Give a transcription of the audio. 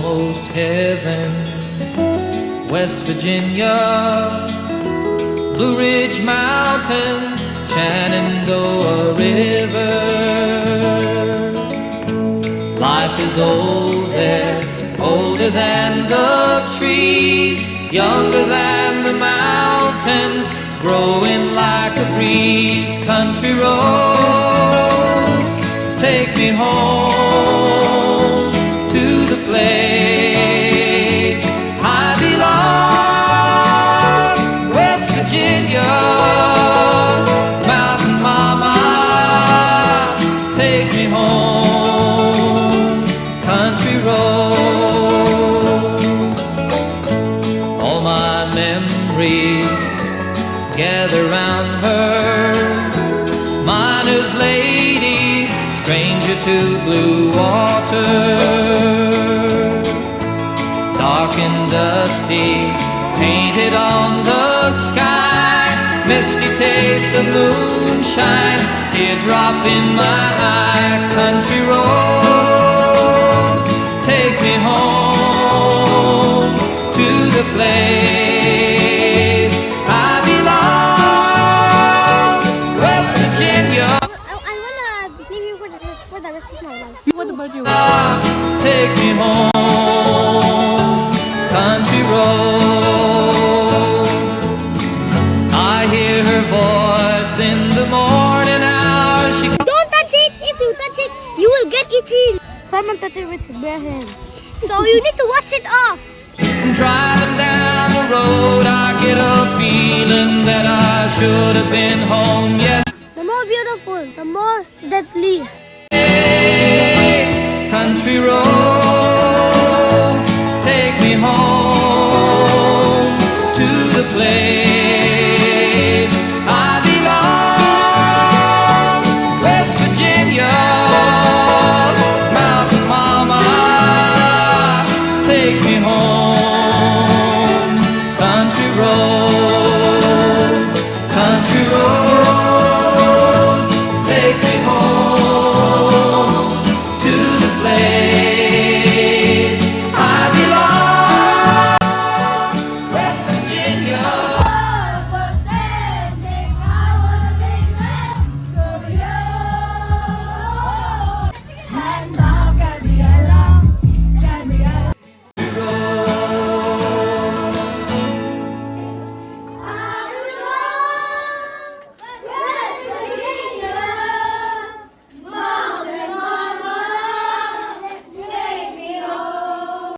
almost heaven. West Virginia, Blue Ridge Mountains, Shenandoah River. Life is old there, older than the trees, younger than the mountains, growing like a breeze. Country roads, take me home to the place I belong. West Virginia, Mountain Mama, take me home. Country roads, all my memories gather round her. Miner's lady, stranger to blue water. Dark and dusty, painted on the sky. Misty taste of moonshine, teardrop in my eye. Country roads, take me home to the place I belong. West Virginia, I wanna leave you for the rest of my life. What about you? take me home. Country roads, I hear her voice in the morning hours. She Don't touch it. If you touch it, you will get itchy. Someone touch it with bare hands. So you need to wash it off. driving down the road, I get a feeling that I should have been home yesterday. The more beautiful, the more deadly. Country roads, take me home to the place